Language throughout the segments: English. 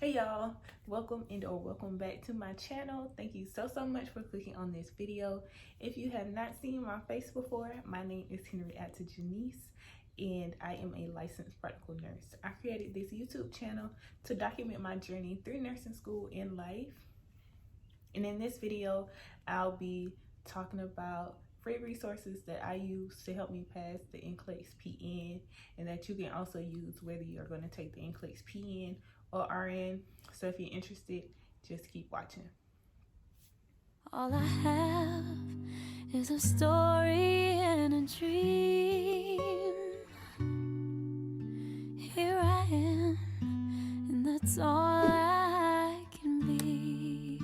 Hey y'all, welcome back to my channel. Thank you so much for clicking on this video. If you have not seen my face before, my name is Henryatta Janise and I am a licensed practical nurse. I created this YouTube channel to document my journey through nursing school and life. And in this video, I'll be talking about free resources that I use to help me pass the NCELX-PN and that you can also use whether you're going to take the NCELX-PN or RN. So if you're interested, just keep watching. All I have is a story and a dream. Here I am, and that's all I can be.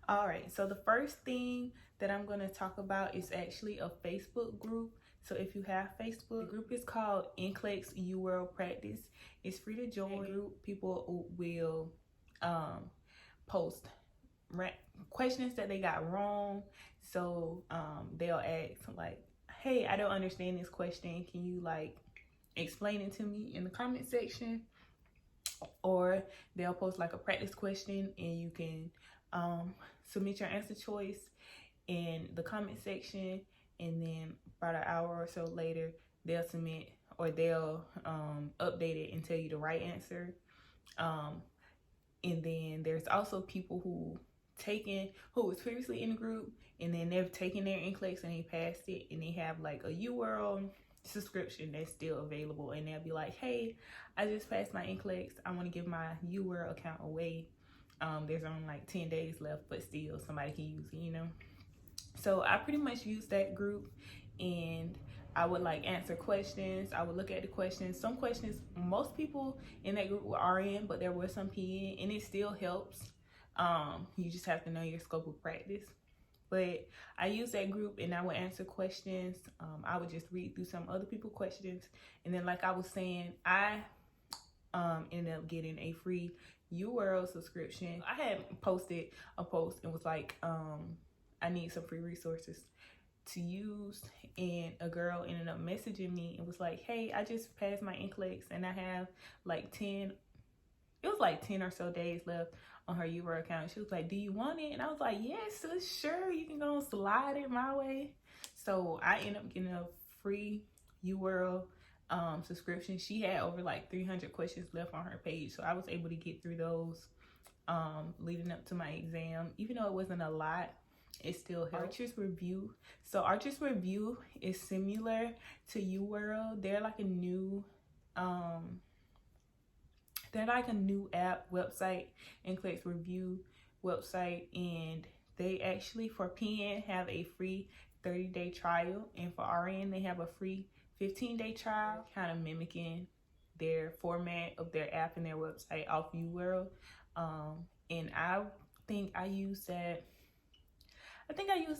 All right, so the first thing that I'm going to talk about is actually a Facebook group. So if you have Facebook, the group is called NCELX UWorld Practice. It's free to join. The group people will post questions that they got wrong. So they'll ask like, hey, I don't understand this question. Can you like explain it to me in the comment section? Or they'll post like a practice question and you can submit your answer choice in the comment section, and then about an hour or so later they'll submit or they'll update it and tell you the right answer. And then there's also people who was previously in the group and then they've taken their NCLEX and they passed it, and they have like a UWorld subscription that's still available, and they'll be like, hey, I just passed my NCLEX, I want to give my UWorld account away. There's only like 10 days left, but still somebody can use it, you know. So I pretty much use that group, and I would like answer questions. I would look at the questions. Some questions, most people in that group were RN, but there were some PN, and it still helps. You just have to know your scope of practice. But I use that group and I would answer questions. I would just read through some other people's questions. And then like I was saying, I ended up getting a free UWorld subscription. I had posted a post and was like, I need some free resources to use, and a girl ended up messaging me and was like, hey, I just passed my NCLEX and I have like 10 or so days left on her UWorld account. She was like, do you want it? And I was like, yes, sis, sure, you can go and slide it my way. So I ended up getting a free UWorld subscription. She had over like 300 questions left on her page, so I was able to get through those leading up to my exam. Even though it wasn't a lot, it still helped. Archer's Review. So Archer's Review is similar to UWorld. They're like a new app website, NCLEX Review website, and they actually for PN have a free 30-day trial, and for RN they have a free 15-day trial, kind of mimicking their format of their app and their website off UWorld. And I think I used that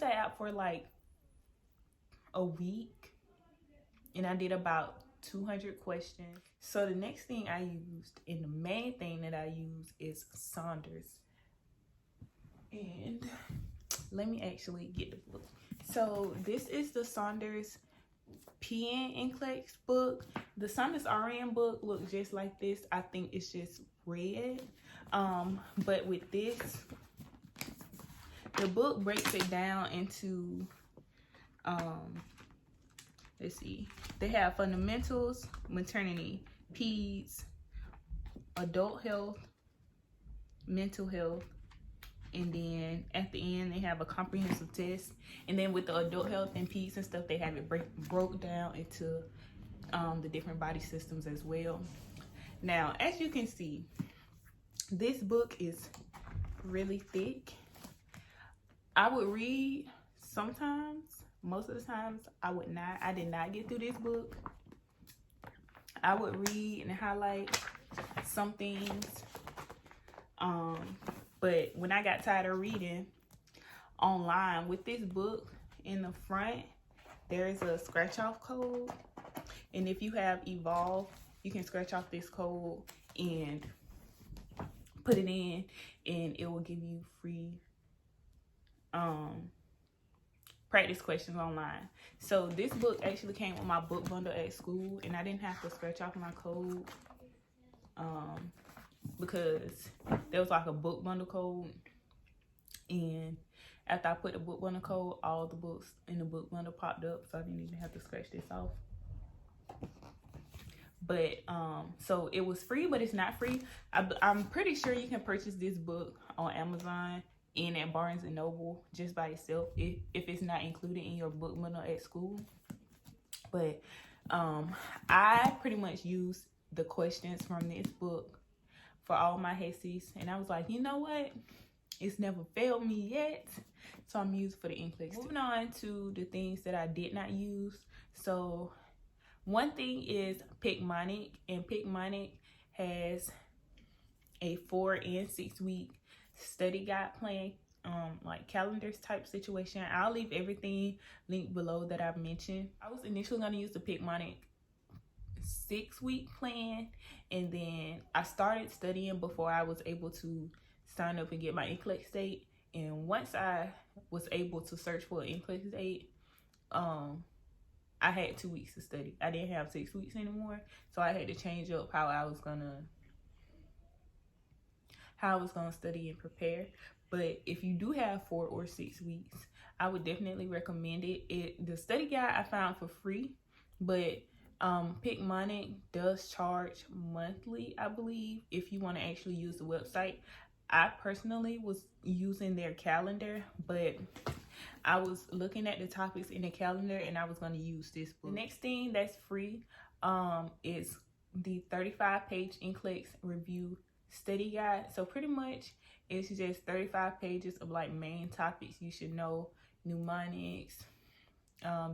app for like a week, and I did about 200 questions. So the next thing I used, and the main thing that I use, is Saunders. And let me actually get the book. So this is the Saunders PN NCLEX book. The Saunders RN book looks just like this. I think it's just red. But with this, the book breaks it down into let's see, they have fundamentals, maternity, peds, adult health, mental health, and then at the end they have a comprehensive test. And then with the adult health and peds and stuff, they have it broke down into the different body systems as well. Now, as you can see, this book is really thick. I would read sometimes. Most of the times I would not. I did not get through this book. I would read and highlight some things. But when I got tired of reading online, with this book in the front, there is a scratch off code. And if you have Evolve, you can scratch off this code and put it in, and it will give you free practice questions online. So this book actually came with my book bundle at school, and I didn't have to scratch off my code. because there was like a book bundle code, and after I put the book bundle code, all the books in the book bundle popped up, so I didn't even have to scratch this off. But so it was free, but it's not free. I'm pretty sure you can purchase this book on Amazon and at Barnes and Noble just by itself if it's not included in your book bundle at school. But I pretty much used the questions from this book for all my HESIs, and I was like, you know what, it's never failed me yet, so I'm used for the NCLEX. Moving on to the things that I did not use. So one thing is Picmonic, and Picmonic has a 4 and 6 week study guide plan, like calendars type situation. I'll leave everything linked below that I've mentioned. I was initially going to use the Picmonic 6 week plan, and then I started studying before I was able to sign up and get my NCLEX date. And once I was able to search for an NCLEX date, I had 2 weeks to study. I didn't have 6 weeks anymore, so I had to change up how I was gonna study and prepare. But if you do have 4 or 6 weeks, I would definitely recommend it. The study guide I found for free, but Picmonic does charge monthly, I believe, if you want to actually use the website. I personally was using their calendar, but I was looking at the topics in the calendar and I was going to use this book. The next thing that's free is the 35-page NCLEX review study guide. So pretty much it's just 35 pages of like main topics you should know, mnemonics,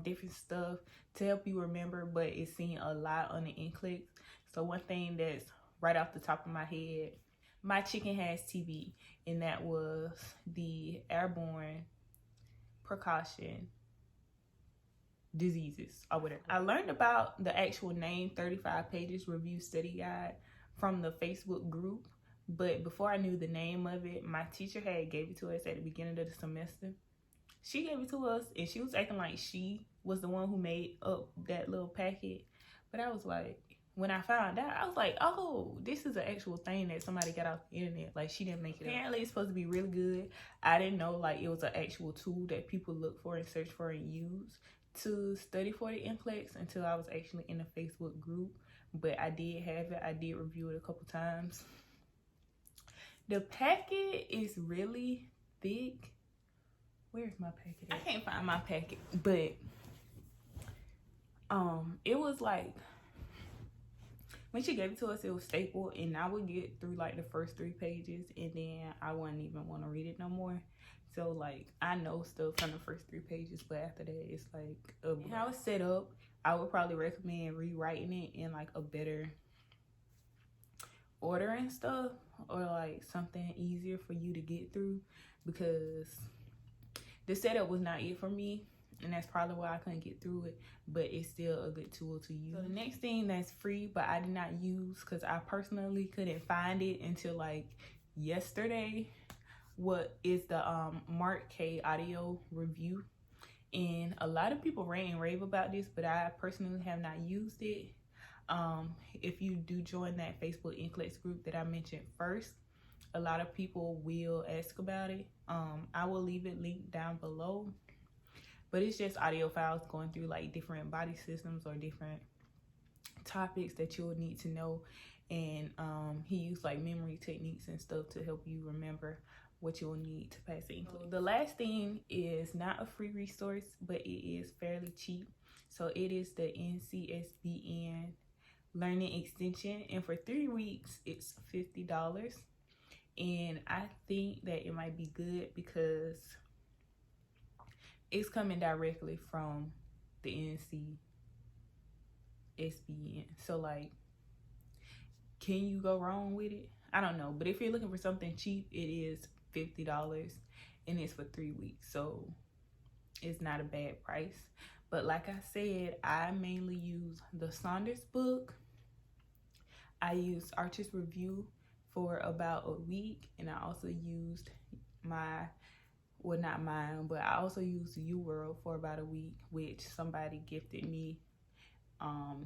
different stuff to help you remember, but it's seen a lot on the NCLEX. So one thing that's right off the top of my head, my chicken has TB, and that was the airborne precaution diseases or whatever. I learned about the actual name 35 pages review study guide from the Facebook group, but before I knew the name of it, my teacher had gave it to us at the beginning of the semester. She gave it to us and she was acting like she was the one who made up that little packet. But I was like, when I found out, I was like, oh, this is an actual thing that somebody got off the internet. Like, she didn't make it up. Apparently, it's supposed to be really good. I didn't know, like, it was an actual tool that people look for and search for and use to study for the NCLEX until I was actually in the Facebook group. But I did have it. I did review it a couple times. The packet is really thick. Where's my packet? I can't find my packet, but it was like, when she gave it to us, it was stapled, and I would get through like the first 3 pages, and then I wouldn't even want to read it no more. So like, I know stuff from the first 3 pages, but after that, it's like how it's set up. I would probably recommend rewriting it in like a better order and stuff, or like something easier for you to get through, because the setup was not it for me, and that's probably why I couldn't get through it, but it's still a good tool to use. So the next thing that's free but I did not use because I personally couldn't find it until like yesterday, what is the Mark K audio review. And a lot of people rant and rave about this, but I personally have not used it. If you do join that Facebook NCLEX group that I mentioned first, a lot of people will ask about it. I will leave it linked down below, but it's just audio files going through like different body systems or different topics that you'll need to know. And he used like memory techniques and stuff to help you remember what you'll need to pass the NCLEX. So the last thing is not a free resource, but it is fairly cheap. So it is the NCSBN Learning Extension, and for 3 weeks it's $50. And I think that it might be good because it's coming directly from the NCSBN. So like, can you go wrong with it? I don't know. But if you're looking for something cheap, it is $50 and it's for 3 weeks. So it's not a bad price. But like I said, I mainly use the Saunders book. I used Archer's Review for about a week, and I also used my, well, not mine, but I also used UWorld for about a week, which somebody gifted me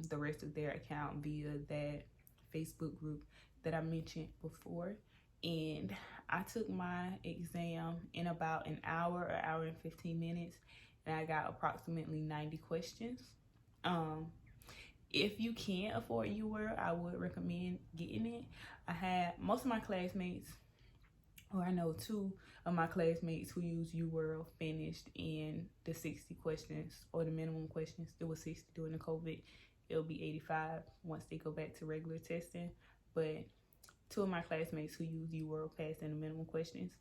the rest of their account via that Facebook group that I mentioned before. And I took my exam in about an hour and 15 minutes, and I got approximately 90 questions. If you can't afford UWorld, I would recommend getting it. I had most of my classmates, or I know 2 of my classmates who use UWorld finished in the 60 questions, or the minimum questions. It was 60 during the COVID. It'll be 85 once they go back to regular testing. But 2 of my classmates who use UWorld passed in the minimum questions.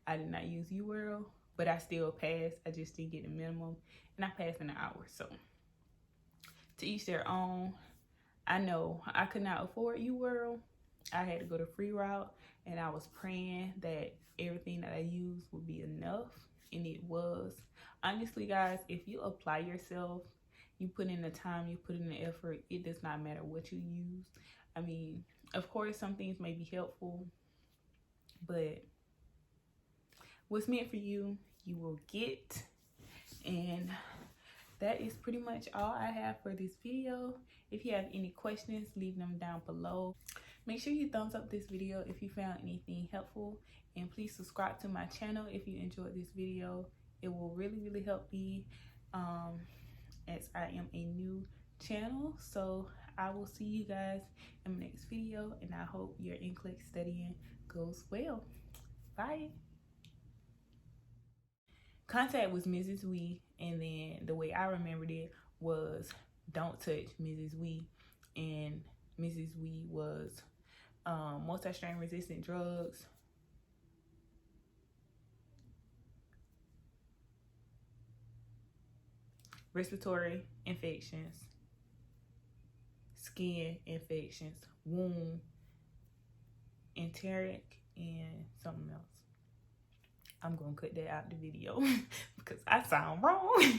I did not use UWorld, but I still passed. I just didn't get the minimum, and I passed in an hour. So to each their own. I know I could not afford UWorld. I had to go the free route, and I was praying that everything that I used would be enough, and it was. Honestly, guys, if you apply yourself, you put in the time, you put in the effort, it does not matter what you use. I mean, of course, some things may be helpful, but what's meant for you, you will get. And that is pretty much all I have for this video. If you have any questions, leave them down below. Make sure you thumbs up this video if you found anything helpful, and please subscribe to my channel if you enjoyed this video. It will really help me, as I am a new channel. So I will see you guys in the next video, and I hope your NCLEX studying goes well. Bye. Contact was Mrs. Wee, and then the way I remembered it was don't touch Mrs. Wee, and Mrs. Wee was multi-strain resistant drugs, respiratory infections, skin infections, wound, enteric, and something else. I'm gonna cut that out the video because I sound wrong.